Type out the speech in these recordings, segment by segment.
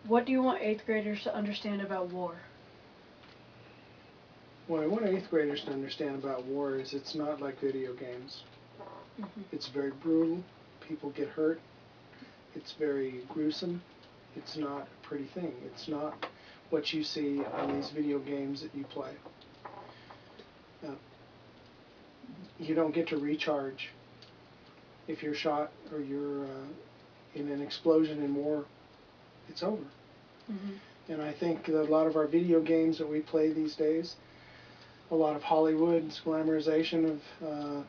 What do you want 8th graders to understand about war? What I want 8th graders to understand about war is it's not like video games. It's very brutal. People get hurt. It's very gruesome. It's not a pretty thing. It's not what you see on these video games that you play. You don't get to recharge if you're shot or you're in an explosion in war. It's over. And I think that a lot of our video games that we play these days, a lot of Hollywood's glamorization of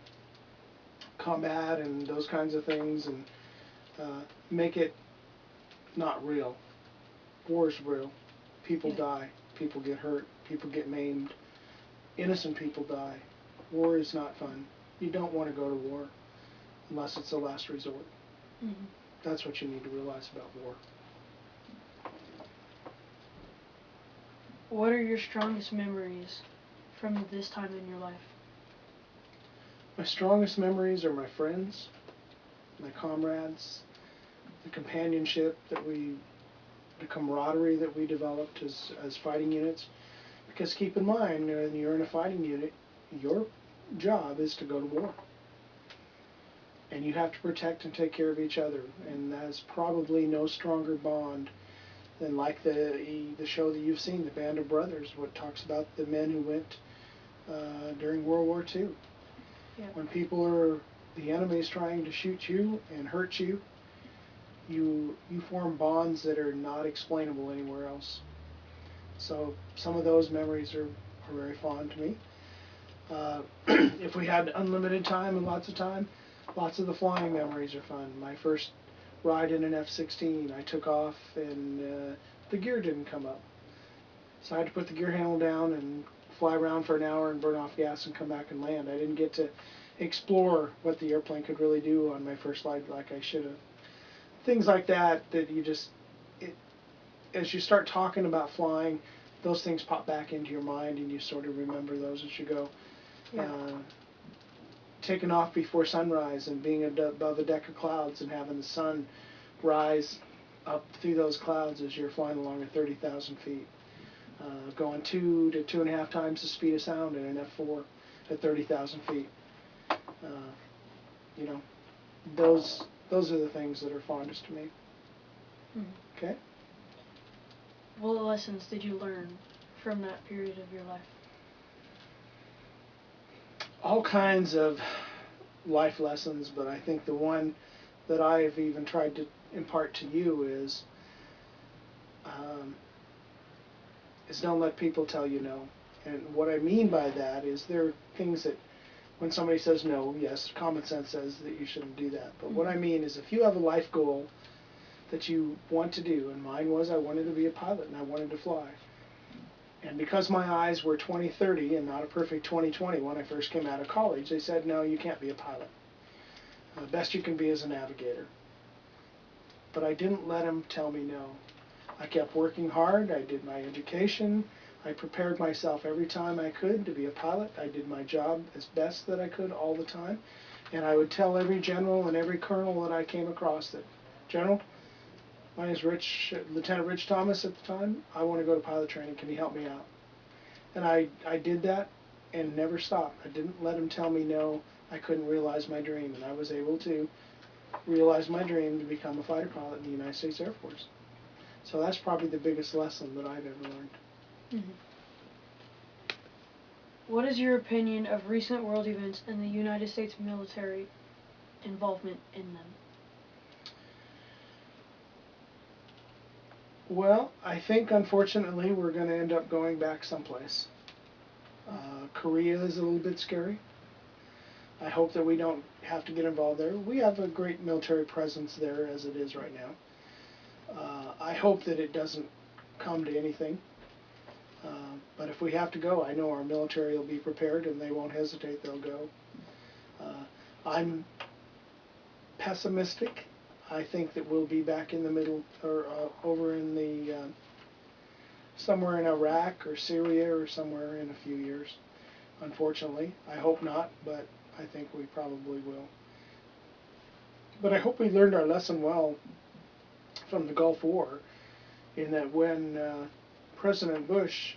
combat and those kinds of things, and make it not real. War's real. People die. People get hurt. People get maimed. Innocent people die. War is not fun. You don't want to go to war unless it's the last resort. That's what you need to realize about war. What are your strongest memories from this time in your life? My strongest memories are my friends, my comrades, the companionship that the camaraderie that we developed as fighting units. Because keep in mind, when you're in a fighting unit, your job is to go to war. And you have to protect and take care of each other. And there's probably no stronger bond than like the show that you've seen, The Band of Brothers, what talks about the men who went during World War II. When the enemy's trying to shoot you and hurt you, you form bonds that are not explainable anywhere else. So some of those memories are very fond to me. If we had unlimited time and lots of time, lots of the flying memories are fun. My first ride in an F-16, I took off and the gear didn't come up. So I had to put the gear handle down and fly around for an hour and burn off gas and come back and land. I didn't get to explore what the airplane could really do on my first flight like I should have. Things like that you just, as you start talking about flying, those things pop back into your mind and you sort of remember those as you go. Taking off before sunrise and being above a deck of clouds and having the sun rise up through those clouds as you're flying along at 30,000 feet. Going 2 to 2.5 times the speed of sound in an F4 at 30,000 feet. You know, those are the things that are fondest to me. Okay? What lessons did you learn from that period of your life? All kinds of life lessons, but I think the one that I've even tried to impart to you is don't let people tell you no. And what I mean by that is there are things that when somebody says no, yes, common sense says that you shouldn't do that. But what I mean is if you have a life goal that you want to do, and mine was I wanted to be a pilot and I wanted to fly. And because my eyes were 20/30 and not a perfect 20/20 when I first came out of college, they said, no, you can't be a pilot. The best you can be is a navigator. But I didn't let them tell me no. I kept working hard. I did my education. I prepared myself every time I could to be a pilot. I did my job as best that I could all the time. And I would tell every general and every colonel that I came across that, General, my name is Lieutenant Rich Thomas at the time. I want to go to pilot training. Can you help me out? And I did that and never stopped. I didn't let them tell me no. I couldn't realize my dream. And I was able to realize my dream to become a fighter pilot in the United States Air Force. So that's probably the biggest lesson that I've ever learned. What is your opinion of recent world events and the United States military involvement in them? Well, I think unfortunately we're going to end up going back someplace. Korea is a little bit scary. I hope that we don't have to get involved there. We have a great military presence there as it is right now. I hope that it doesn't come to anything. But if we have to go, I know our military will be prepared and they won't hesitate, they'll go. I'm pessimistic. I think that we'll be back in the middle, or over in the, somewhere in Iraq or Syria or somewhere in a few years. Unfortunately, I hope not, but I think we probably will. But I hope we learned our lesson well from the Gulf War, in that when President Bush,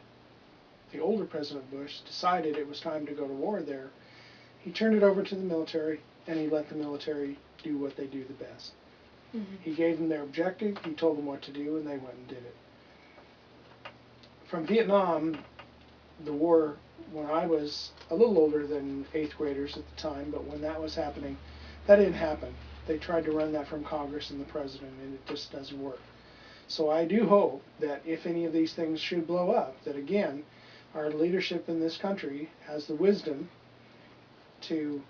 the older President Bush, decided it was time to go to war there, he turned it over to the military, and he let the military do what they do the best. Mm-hmm. He gave them their objective, he told them what to do, and they went and did it. From Vietnam, the war, when I was a little older than 8th graders at the time, but when that was happening, that didn't happen. They tried to run that from Congress and the President, and it just doesn't work. So I do hope that if any of these things should blow up, that again, our leadership in this country has the wisdom to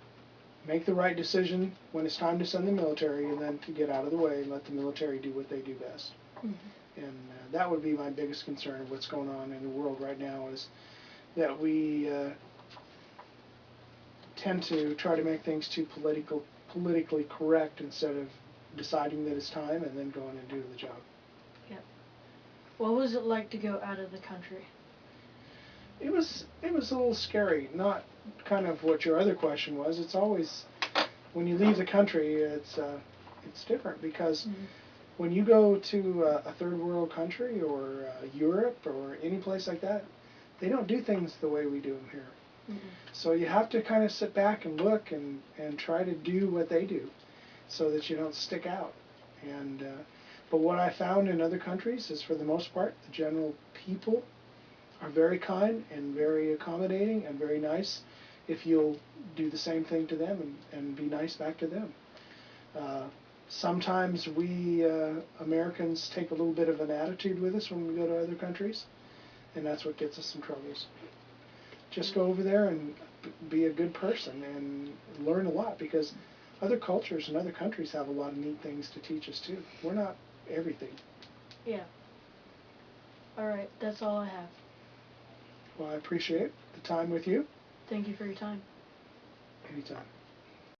make the right decision when it's time to send the military, and then to get out of the way and let the military do what they do best. Mm-hmm. And that would be my biggest concern of what's going on in the world right now, is that we tend to try to make things too politically correct instead of deciding that it's time and then going and doing the job. Yep. What was it like to go out of the country? It was a little scary. Not kind of what your other question was. It's always, when you leave the country, it's different, because Mm-hmm. when you go to a third world country or Europe or any place like that, they don't do things the way we do them here. Mm-hmm. So you have to kind of sit back and look and try to do what they do, so that you don't stick out. And but what I found in other countries is, for the most part, the general people are very kind and very accommodating and very nice if you'll do the same thing to them and be nice back to them. Sometimes we Americans take a little bit of an attitude with us when we go to other countries, and that's what gets us in troubles. Just go over there and be a good person and learn a lot, because other cultures and other countries have a lot of neat things to teach us too. We're not everything. Yeah. Alright, that's all I have. Well, I appreciate the time with you. Thank you for your time. Anytime.